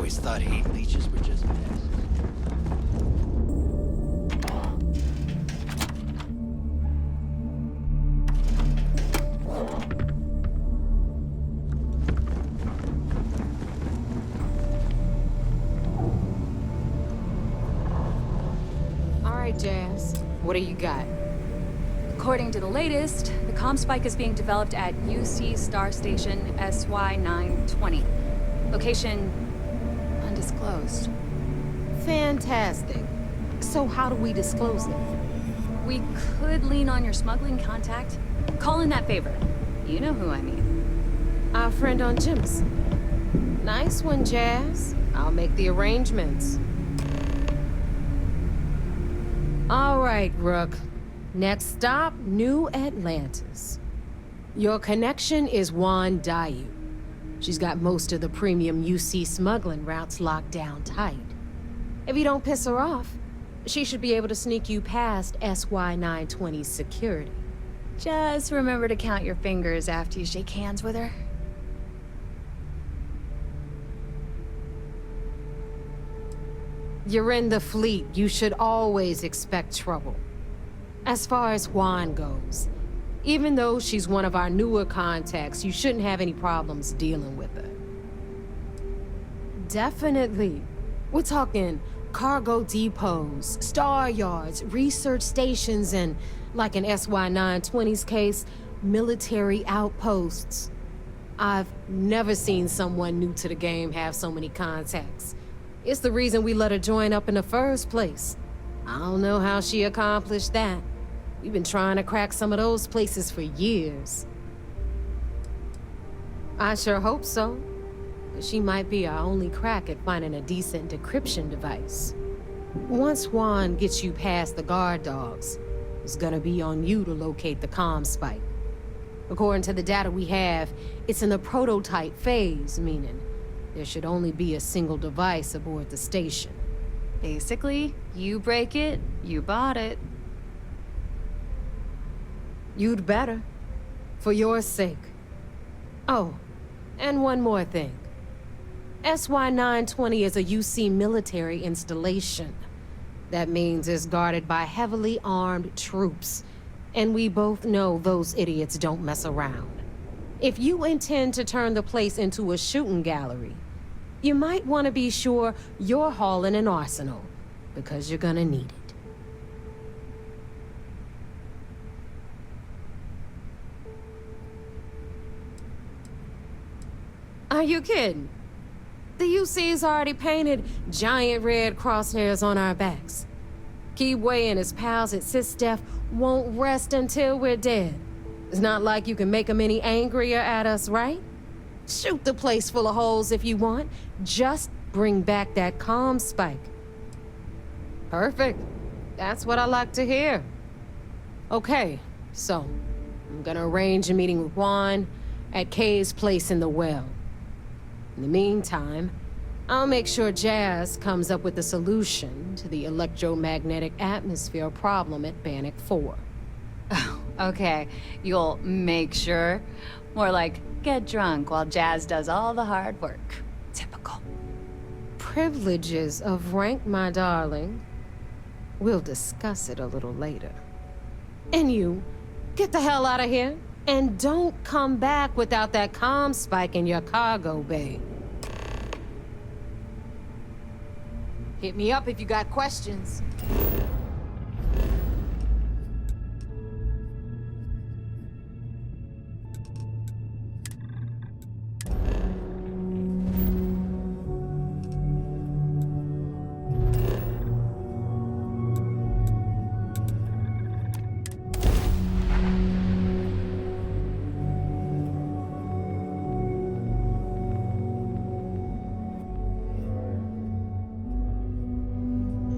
always thought heat leeches were just pests. All right, Jazz. What do you got? According to the latest, the COMSPIKE is being developed at UC Star Station SY-920. Location undisclosed. Fantastic. So how do we disclose it? We could lean on your smuggling contact. Call in that favor. You know who I mean. Our friend on Jimson. Nice one, Jazz. I'll make the arrangements. All right, Rook. Next stop, New Atlantis. Your connection is HUAN DAIYU. She's got most of the premium UC smuggling routes locked down tight. If you don't piss her off, she should be able to sneak you past SY-920's security. Just remember to count your fingers after you shake hands with her. You're in the fleet. You should always expect trouble. As far as HUAN goes, even though she's one of our newer contacts, you shouldn't have any problems dealing with her. Definitely. We're talking cargo depots, star yards, research stations, and, like in SY-920's case, military outposts. I've never seen someone new to the game have so many contacts. It's the reason we let her join up in the first place. I don't know how she accomplished that. We've been trying to crack some of those places for years. I sure hope so. She might be our only crack at finding a decent decryption device. Once HUAN gets you past the guard dogs, it's gonna be on you to locate the COMSPIKE. According to the data we have, it's in the prototype phase, meaning there should only be a single device aboard the station. Basically, you break it, you bought it. You'd better. For your sake. Oh, and one more thing. SY-920 is a UC military installation. That means it's guarded by heavily armed troops. And we both know those idiots don't mess around. If you intend to turn the place into a shooting gallery, you might want to be sure you're hauling an arsenal, because you're gonna need it. Are you kidding? The UC's already painted giant red crosshairs on our backs. Keyway and his pals at SysDef won't rest until we're dead. It's not like you can make them any angrier at us, right? Shoot the place full of holes if you want. Just bring back that COMSPIKE. Perfect. That's what I like to hear. Okay, so I'm gonna arrange a meeting with HUAN at Kay's place in the well. In the meantime, I'll make sure Jazz comes up with a solution to the electromagnetic atmosphere problem at Bannock 4. Oh, okay. You'll make sure. More like, get drunk while Jazz does all the hard work. Typical. Privileges of rank, my darling. We'll discuss it a little later. And you, get the hell out of here. And don't come back without that COMSPIKE in your cargo bay. Hit me up if you got questions.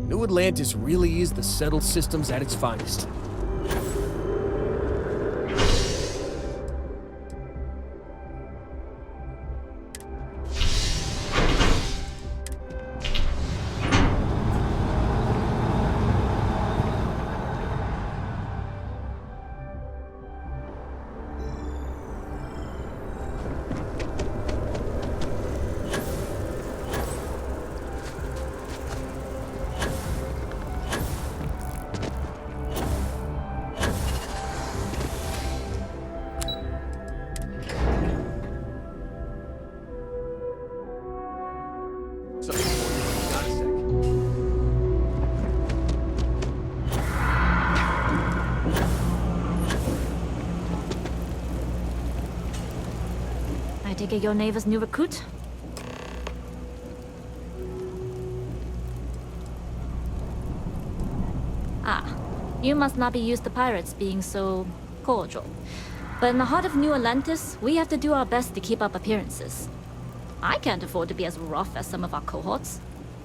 New Atlantis really is the settled systems at its finest. I take it you're NAEVA's new recruit? Ah, you must not be used to pirates being so cordial. But in the heart of New Atlantis, we have to do our best to keep up appearances. I can't afford to be as rough as some of our cohorts.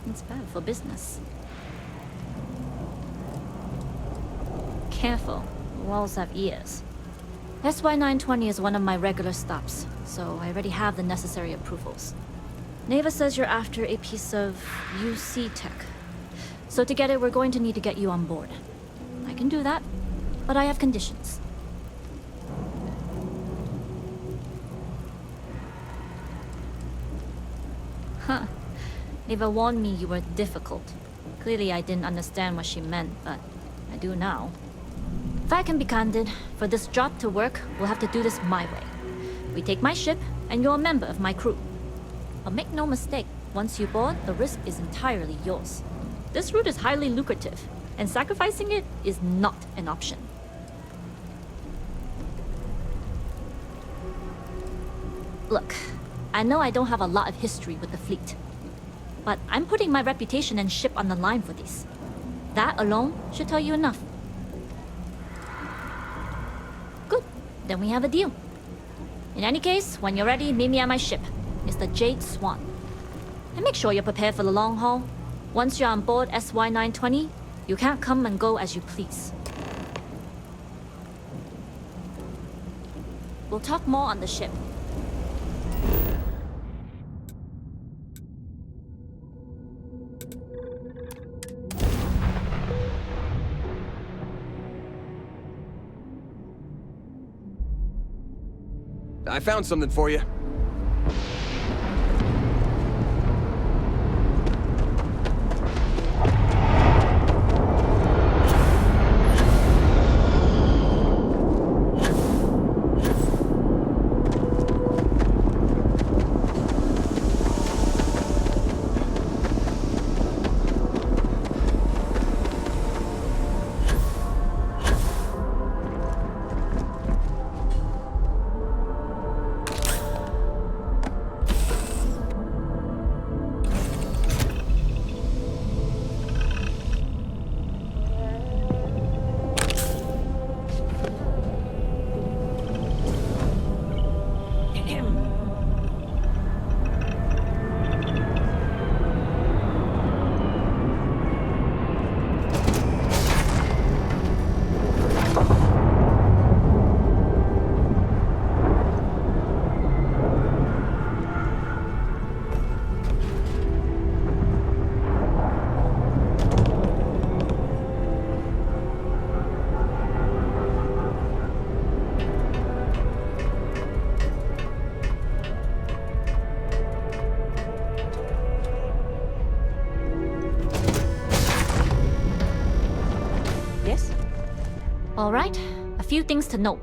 It's bad for business. Careful, walls have ears. SY920 is one of my regular stops, so I already have the necessary approvals. NAEVA says you're after a piece of UC tech. So to get it, we're going to need to get you on board. I can do that, but I have conditions. Huh. NAEVA warned me you were difficult. Clearly I didn't understand what she meant, but I do now. If I can be candid, for this job to work, we'll have to do this my way. We take my ship, and you're a member of my crew. But make no mistake, once you board, the risk is entirely yours. This route is highly lucrative, and sacrificing it is not an option. Look, I know I don't have a lot of history with the fleet, but I'm putting my reputation and ship on the line for this. That alone should tell you enough. Good, then we have a deal. In any case, when you're ready, meet me at my ship. It's the Jade SWAN. And make sure you're prepared for the long haul. Once you're on board SY920, you can't come and go as you please. We'll talk more on the ship. I found something for you. Alright, a few things to note.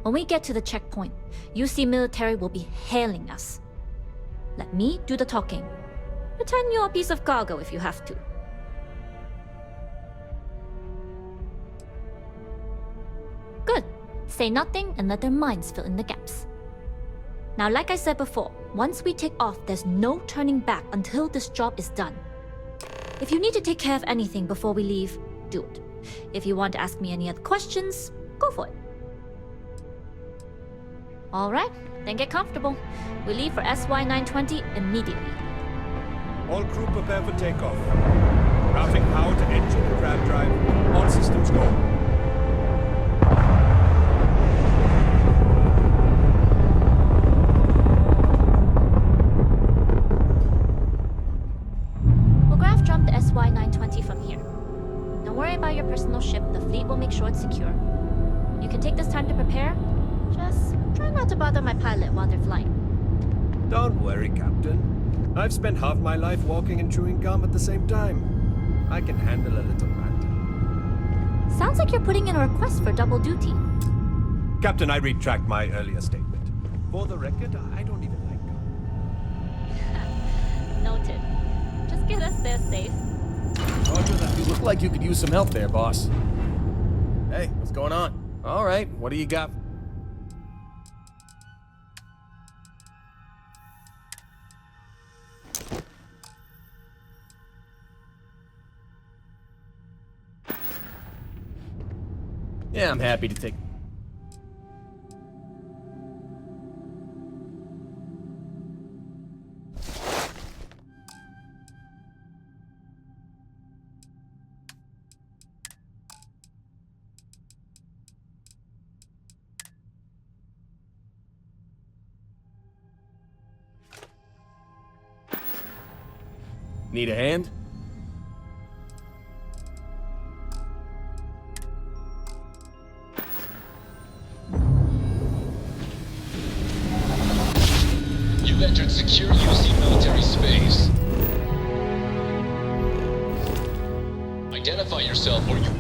When we get to the checkpoint, UC military will be hailing us. Let me do the talking. Pretend you're a piece of cargo if you have to. Good. Say nothing and let their minds fill in the gaps. Now, like I said before, once we take off, there's no turning back until this job is done. If you need to take care of anything before we leave, do it. If you want to ask me any other questions, go for it. Alright, then get comfortable. We leave for SY920 immediately. All crew prepare for takeoff. Routing power to engine and crab drive. All systems go. We'll graph jump the SY920 from here. Don't worry about your personal ship. The fleet will make sure it's secure. You can take this time to prepare. Just try not to bother my pilot while they're flying. Don't worry, Captain. I've spent half my life walking and chewing gum at the same time. I can handle a little banter. Sounds like you're putting in a request for double duty. Captain, I retract my earlier statement. For the record, I don't even like gum. Noted. Just get us there safe. Roger that. You look like you could use some help there, boss. Hey, what's going on? All right, what do you got? Yeah, I'm happy to take... Need a hand? You've entered secure UC military space. Identify yourself or you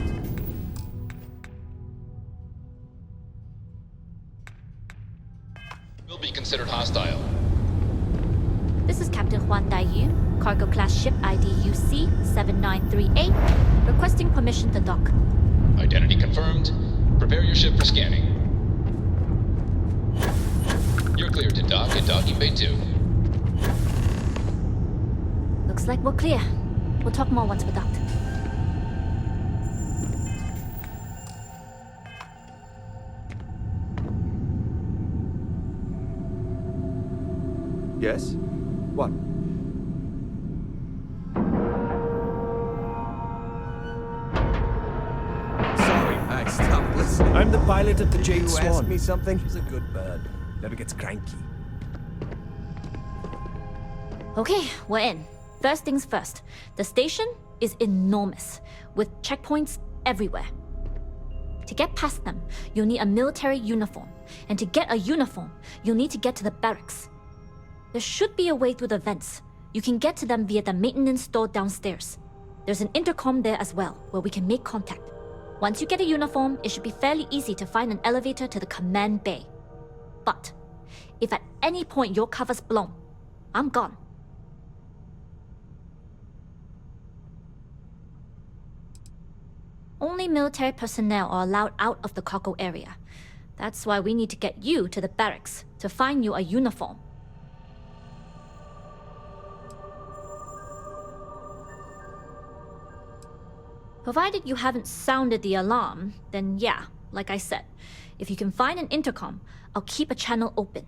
will be considered hostile. This is Captain Huan DAIYU, cargo class ship ID UC 7938, requesting permission to dock. Identity confirmed. Prepare your ship for scanning. You're cleared to dock at docking bay 2. Looks like we're clear. We'll talk more once we're docked. Yes? What? Sorry, I stopped listening. I'm the pilot of the Jade You Swan. ask me something? He's a good bird. Never gets cranky. Okay, we're in. First things first. The station is enormous, with checkpoints everywhere. To get past them, you'll need a military uniform. And to get a uniform, you'll need to get to the barracks. There should be a way through the vents. You can get to them via the maintenance store downstairs. There's an intercom there as well, where we can make contact. Once you get a uniform, it should be fairly easy to find an elevator to the command bay. But if at any point your cover's blown, I'm gone. Only military personnel are allowed out of the cargo area. That's why we need to get you to the barracks to find you a uniform. Provided you haven't sounded the alarm, then yeah, like I said, if you can find an intercom, I'll keep a channel open.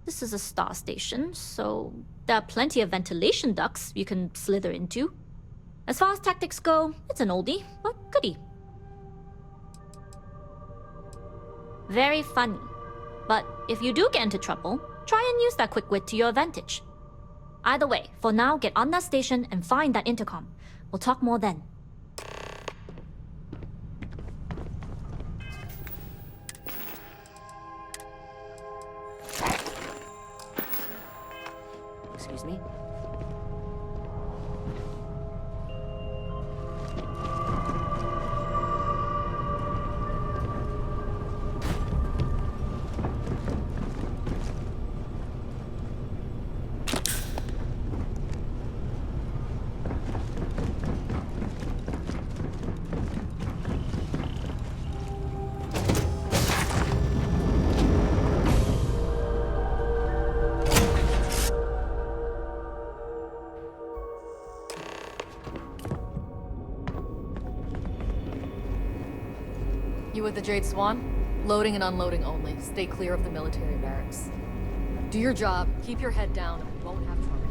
This is a star station, so there are plenty of ventilation ducts you can slither into. As far as tactics go, it's an oldie, but goodie. Very funny. But if you do get into trouble, try and use that quick wit to your advantage. Either way, for now, get on that station and find that intercom. We'll talk more then. Excuse me? You with the Jade Swan? Loading and unloading only. Stay clear of the military barracks. Do your job, keep your head down, and we won't have trouble.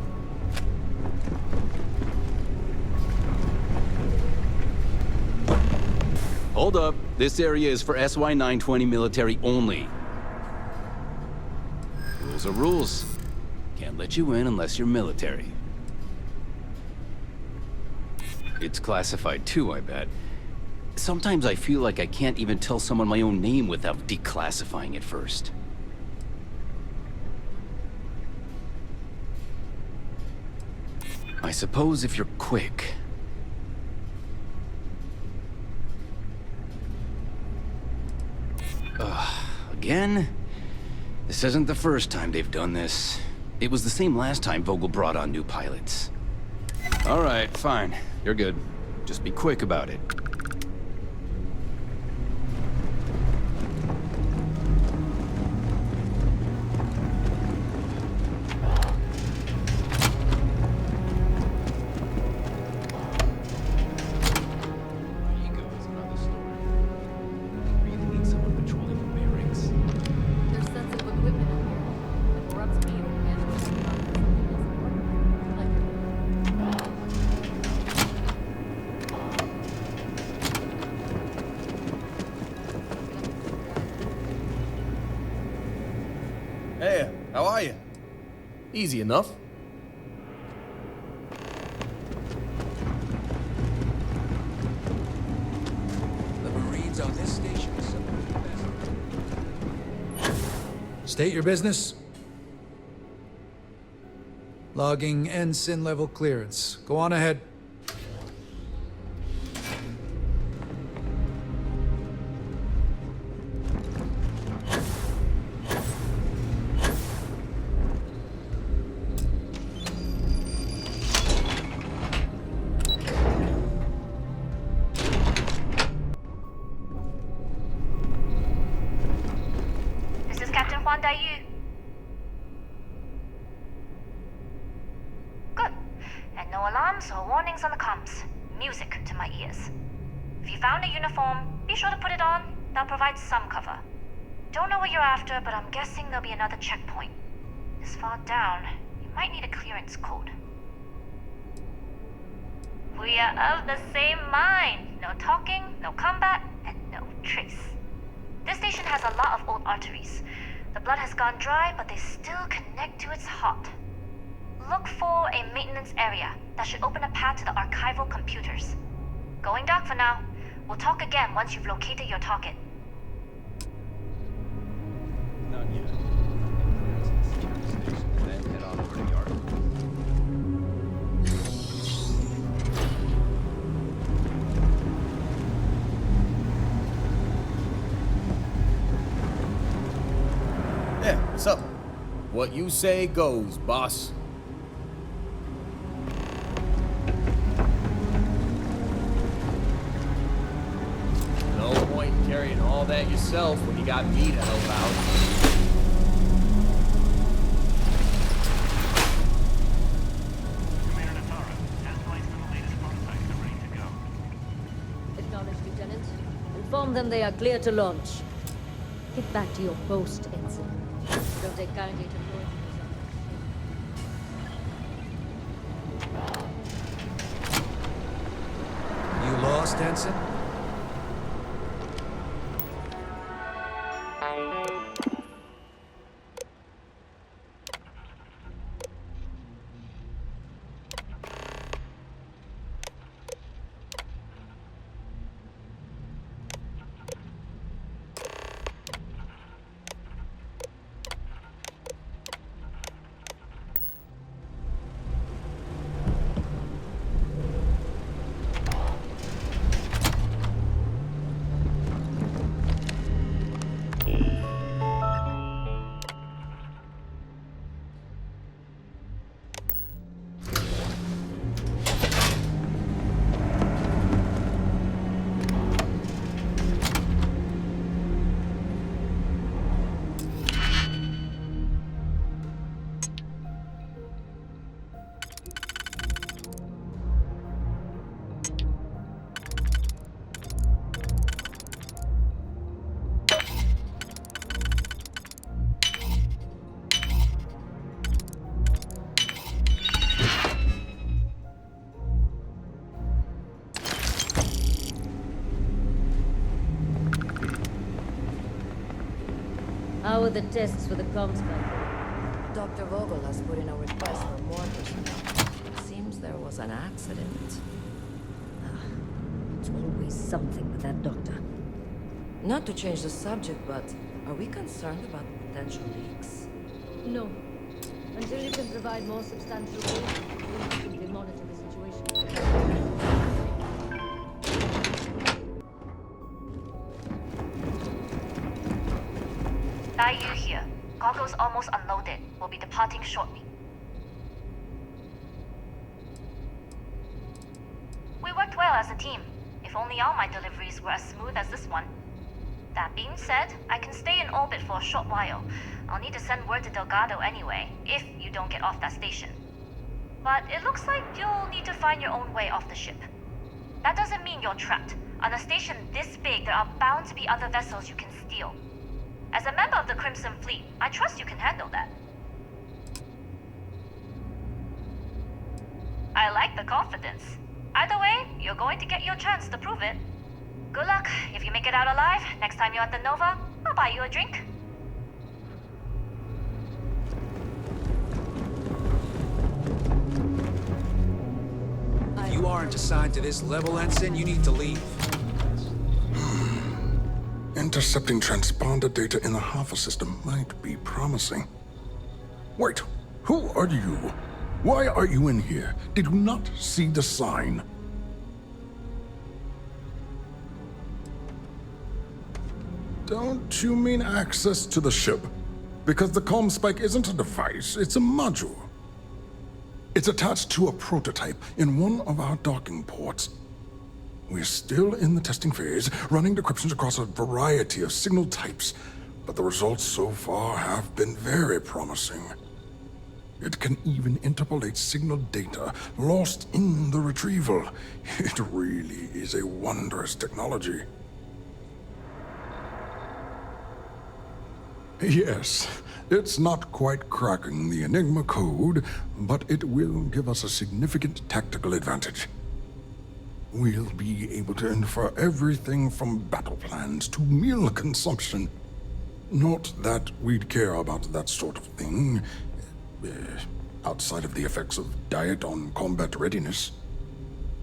Hold up. This area is for SY 920 military only. Rules are rules. Can't let you in unless you're military. It's classified too, I bet. Sometimes I feel like I can't even tell someone my own name without declassifying it first. I suppose if you're quick. Again? This isn't the first time they've done this. It was the same last time Vogel brought on new pilots. All right, fine. You're good. Just be quick about it. Hey, how are you? Easy enough. The Marines on this station are some of the best. State your business. Logging ensign level clearance. Go on ahead. This is Captain Huan DAIYU. Good. And no alarms or warnings on the comms. Music to my ears. If you found a uniform, be sure to put it on. That'll provide some cover. Don't know what you're after, but I'm guessing there'll be another checkpoint. This far down, you might need a clearance code. We are of the same mind. No talking, no combat, and no trace. This station has a lot of old arteries. The blood has gone dry, but they still connect to its heart. Look for a maintenance area. That should open a path to the archival computers. Going dark for now. We'll talk again once you've located your target. Not yet. Secure the station, then head on over to the yard. Yeah, what's up? What you say goes, boss. No point in carrying all that yourself when you got me to help out. Acknowledged, Lieutenant. Inform them they are clear to launch. Get back to your post, Ensign. Don't take kindly to noise. You lost, Ensign? How are the tests for the COMSPIKE? Dr. Vogel has put in a request for more personnel. Seems there was an accident. It's always something with that doctor. Not to change the subject, but are we concerned about potential leaks? No. Until you can provide more substantial proof, we'll actively monitor the situation. DAIYU here. Goggles almost unloaded. We'll be departing shortly. We worked well as a team. If only all my deliveries were as smooth as this one. That being said, I can stay in orbit for a short while. I'll need to send word to Delgado anyway, if you don't get off that station. But it looks like you'll need to find your own way off the ship. That doesn't mean you're trapped. On a station this big, there are bound to be other vessels you can steal. As a member of the Crimson Fleet, I trust you can handle that. I like the confidence. Either way, you're going to get your chance to prove it. Good luck. If you make it out alive, next time you're at the Nova, I'll buy you a drink. aren't assigned to this level, Ensign, you need to leave. Intercepting transponder data in the Alpha system might be promising. Wait, who are you? Why are you in here? Did you not see the sign? Don't you mean access to the ship? Because the COMSPIKE isn't a device, it's a module. It's attached to a prototype in one of our docking ports. We're still in the testing phase, running decryptions across a variety of signal types, but the results so far have been very promising. It can even interpolate signal data lost in the retrieval. It really is a wondrous technology. Yes, it's not quite cracking the Enigma code, but it will give us a significant tactical advantage. We'll be able to infer everything from battle plans to meal consumption. Not that we'd care about that sort of thing, outside of the effects of diet on combat readiness.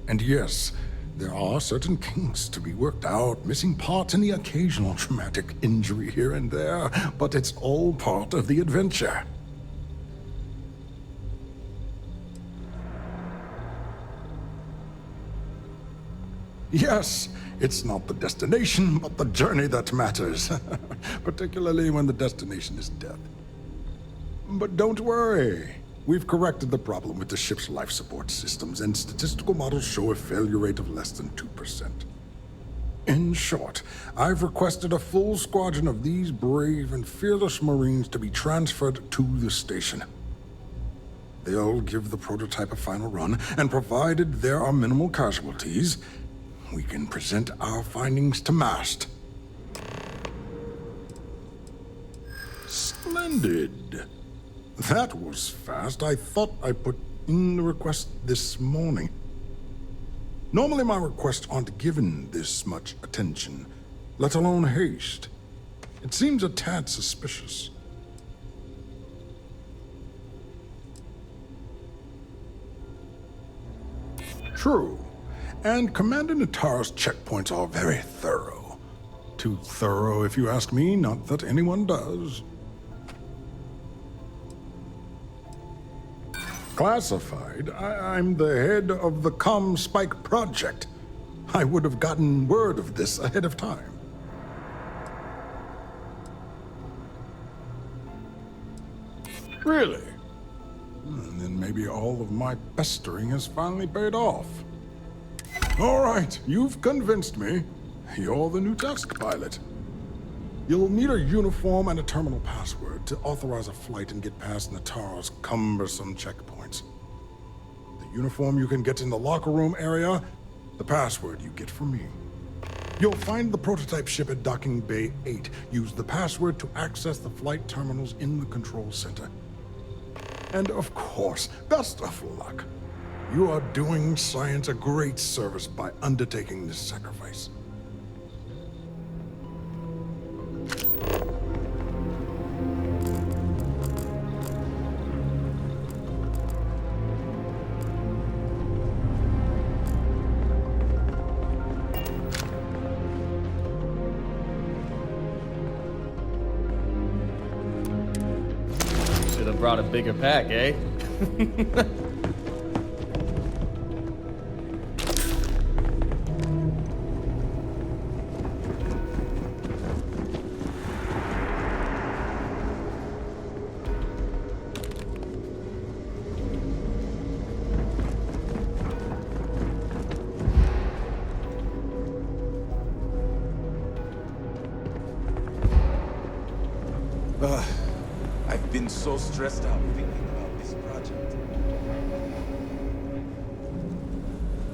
And yes, there are certain kinks to be worked out, missing parts and the occasional traumatic injury here and there, but it's all part of the adventure. Yes, it's not the destination, but the journey that matters, particularly when the destination is death. But don't worry. We've corrected the problem with the ship's life support systems, and statistical models show a failure rate of less than 2%. In short, I've requested a full squadron of these brave and fearless Marines to be transferred to the station. They'll give the prototype a final run, and provided there are minimal casualties, we can present our findings to MAST. Splendid. That was fast. I thought I put in the request this morning. Normally my requests aren't given this much attention, let alone haste. It seems a tad suspicious. True. And Commander Natara's checkpoints are very thorough. Too thorough, if you ask me, not that anyone does. Classified? I'm the head of the COMSPIKE project. I would have gotten word of this ahead of time. Really? Then maybe all of my pestering has finally paid off. All right, you've convinced me. You're the new test pilot. You'll need a uniform and a terminal password to authorize a flight and get past Natara's cumbersome checkpoints. The uniform you can get in the locker room area, the password you get from me. You'll find the prototype ship at Docking Bay 8. Use the password to access the flight terminals in the control center. And of course, best of luck. You are doing science a great service by undertaking this sacrifice. Should have brought a bigger pack, eh? I've been so stressed out thinking about this project.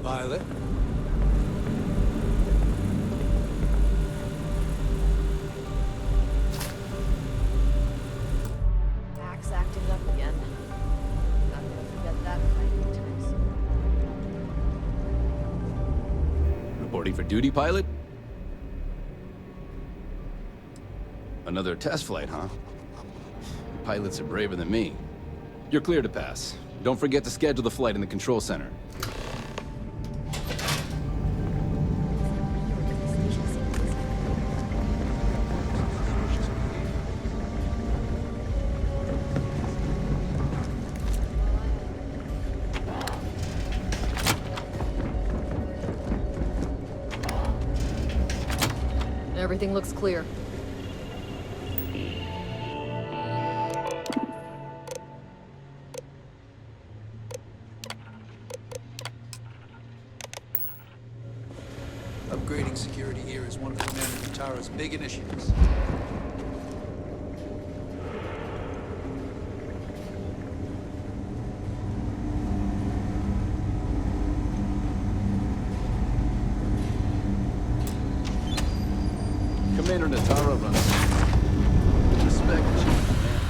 Pilot? Axe acting up again. Not gonna forget that fight anytime soon. Reporting for duty, pilot? Another test flight, huh? Pilots are braver than me. You're clear to pass. Don't forget to schedule the flight in the control center. Everything looks clear. Upgrading security here is one of Commander Natara's big initiatives. Commander Natara runs. Respect, Chief of Command.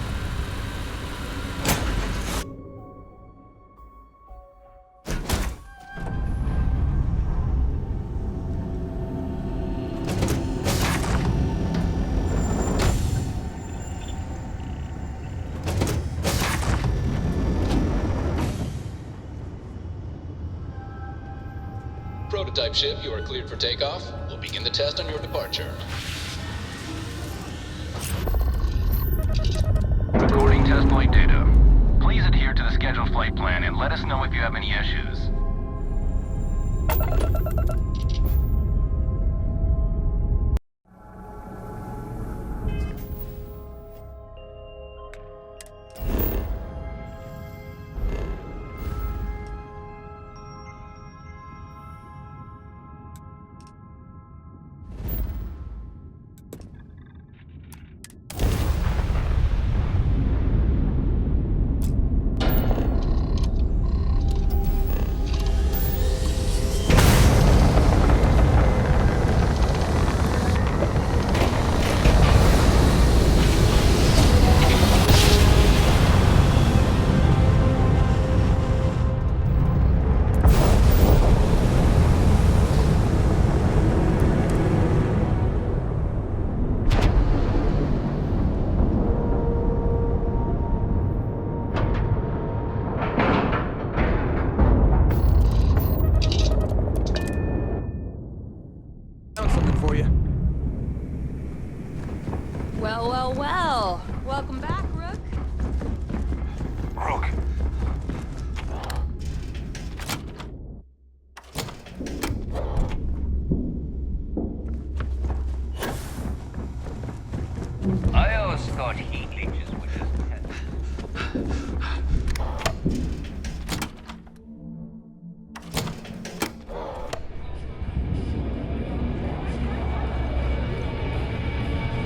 Prototype ship, you are cleared for takeoff. We'll begin the test on your departure. Recording test flight data. Please adhere to the scheduled flight plan and let us know if you have any issues. Found something for you. Well, well, well. Welcome back, Rook. Rook. I always thought heat leeches were just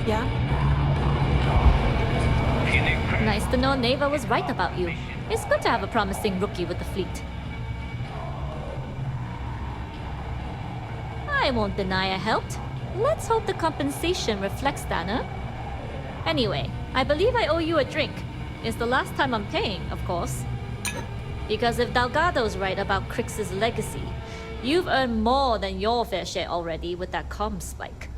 Yeah? Nice to know NAEVA was right about you. It's good to have a promising rookie with the fleet. I won't deny I helped. Let's hope the compensation reflects that, huh? Anyway, I believe I owe you a drink. It's the last time I'm paying, of course. Because if Delgado's right about Crix's legacy, you've earned more than your fair share already with that COMSPIKE.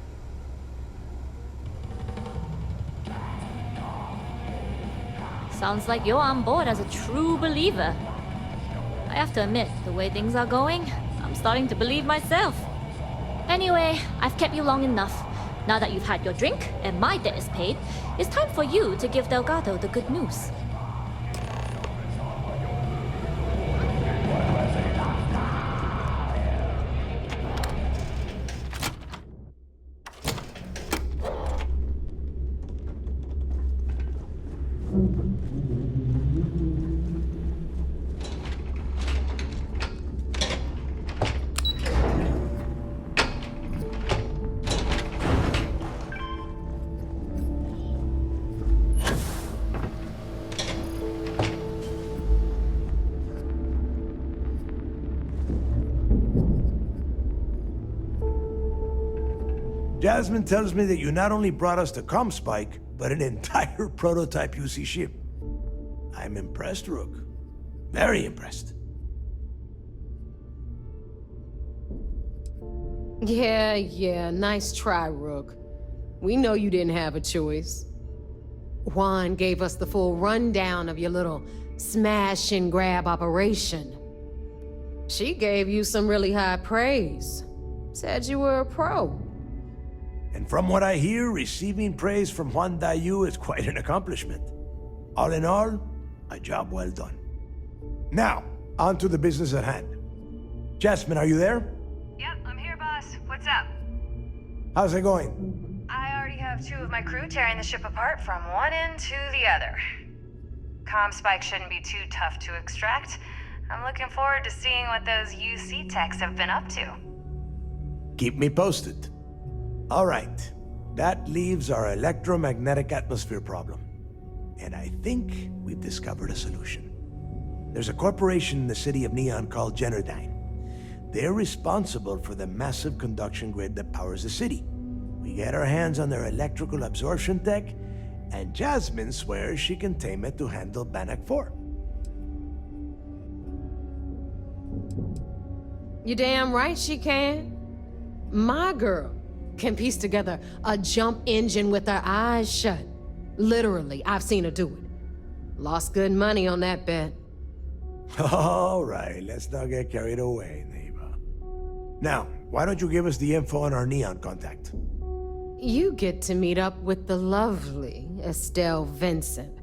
Sounds like you're on board as a true believer. I have to admit, the way things are going, I'm starting to believe myself. Anyway, I've kept you long enough. Now that you've had your drink and my debt is paid, it's time for you to give Delgado the good news. Jasmine tells me that you not only brought us the COMSPIKE, but an entire prototype UC ship. I'm impressed, Rook. Very impressed. Yeah, nice try, Rook. We know you didn't have a choice. Juan gave us the full rundown of your little smash and grab operation. She gave you some really high praise. Said you were a pro. And from what I hear, receiving praise from Juan DAIYU is quite an accomplishment. All in all, a job well done. Now, on to the business at hand. Jasmine, are you there? Yep, I'm here, boss. What's up? How's it going? have two of my crew tearing the ship apart from one end to the other. COMSPIKE shouldn't be too tough to extract. I'm looking forward to seeing what those UC techs have been up to. Keep me posted. All right. That leaves our electromagnetic atmosphere problem. And I think we've discovered a solution. There's a corporation in the city of Neon called Generdyne. They're responsible for the massive conduction grid that powers the city. We get our hands on their electrical absorption tech, and Jasmine swears she can tame it to handle Bannock 4. You damn right she can. My girl can piece together a jump engine with her eyes shut. Literally, I've seen her do it. Lost good money on that bet. All right, let's not get carried away, NAEVA. Now, why don't you give us the info on our Neon contact? You get to meet up with the lovely Estelle Vincent.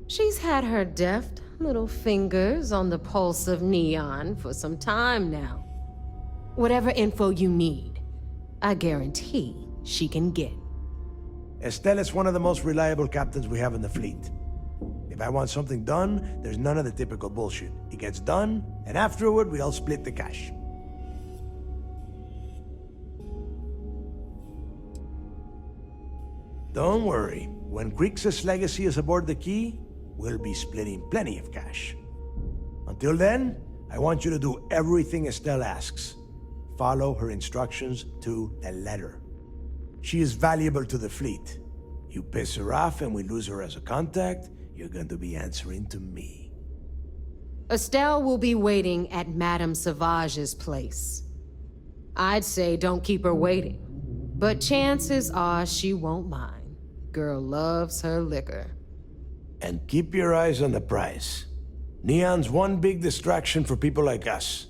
She's had her deft little fingers on the pulse of Neon for some time now. Whatever info you need, I guarantee she can get. Estelle is one of the most reliable captains we have in the fleet. If I want something done, there's none of the typical bullshit. It gets done, and afterward, we all split the cash. Don't worry. When Grixis' legacy is aboard the Key, we'll be splitting plenty of cash. Until then, I want you to do everything Estelle asks. Follow her instructions to the letter. She is valuable to the fleet. You piss her off and we lose her as a contact, you're going to be answering to me. Estelle will be waiting at Madame Sauvage's place. I'd say don't keep her waiting, but chances are she won't mind. Girl loves her liquor. And keep your eyes on the prize. Neon's one big distraction for people like us,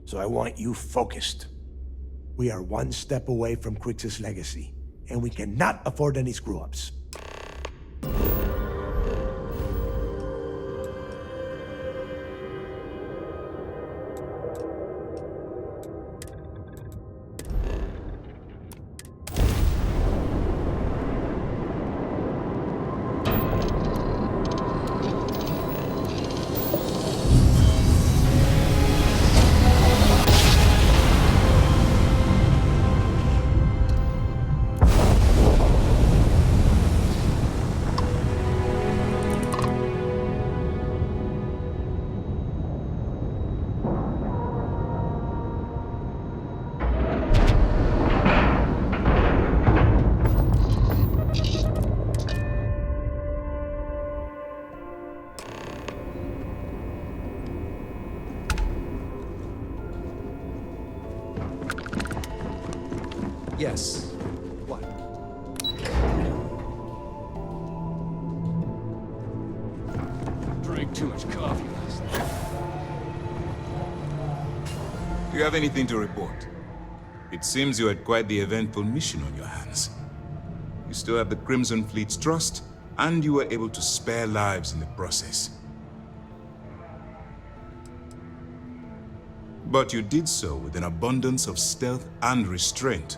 so I want you focused. We are one step away from Grixis' legacy, and we cannot afford any screw-ups. Yes. What? Drank too much coffee last night. Do you have anything to report? It seems you had quite the eventful mission on your hands. You still have the Crimson Fleet's trust, and you were able to spare lives in the process. But you did so with an abundance of stealth and restraint.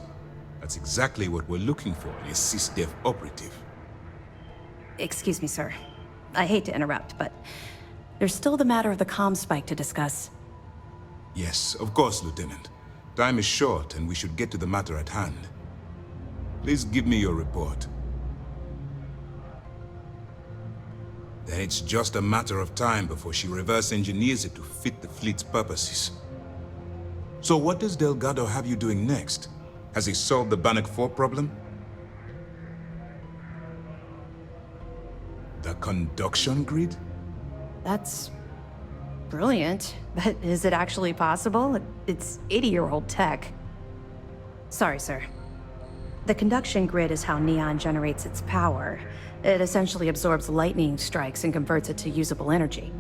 That's exactly what we're looking for in a SysDef operative. Excuse me, sir. I hate to interrupt, but there's still the matter of the COMSPIKE to discuss. Yes, of course, Lieutenant. Time is short, and we should get to the matter at hand. Please give me your report. Then it's just a matter of time before she reverse engineers it to fit the fleet's purposes. So what does Delgado have you doing next? Has he solved the Bannock 4 problem? The conduction grid? That's brilliant, but is it actually possible? It's 80-year-old tech. Sorry, sir. The conduction grid is how Neon generates its power. It essentially absorbs lightning strikes and converts it to usable energy.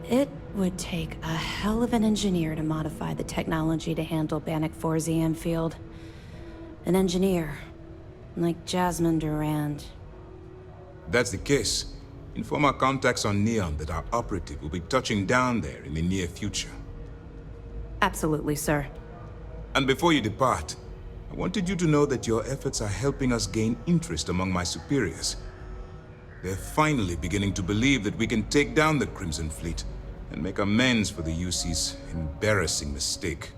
It would take a hell of an engineer to modify the technology to handle Bannock 4's EM field. An engineer, like Jasmine Durand. That's the case. Inform our contacts on Neon that our operative will be touching down there in the near future. Absolutely, sir. And before you depart, I wanted you to know that your efforts are helping us gain interest among my superiors. They're finally beginning to believe that we can take down the Crimson Fleet and make amends for the UC's embarrassing mistake.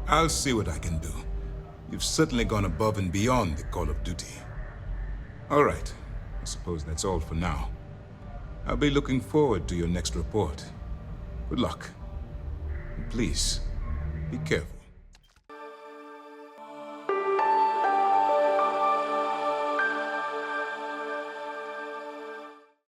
I'll see what I can do. You've certainly gone above and beyond the call of duty. All right, I suppose that's all for now. I'll be looking forward to your next report. Good luck. And please, be careful.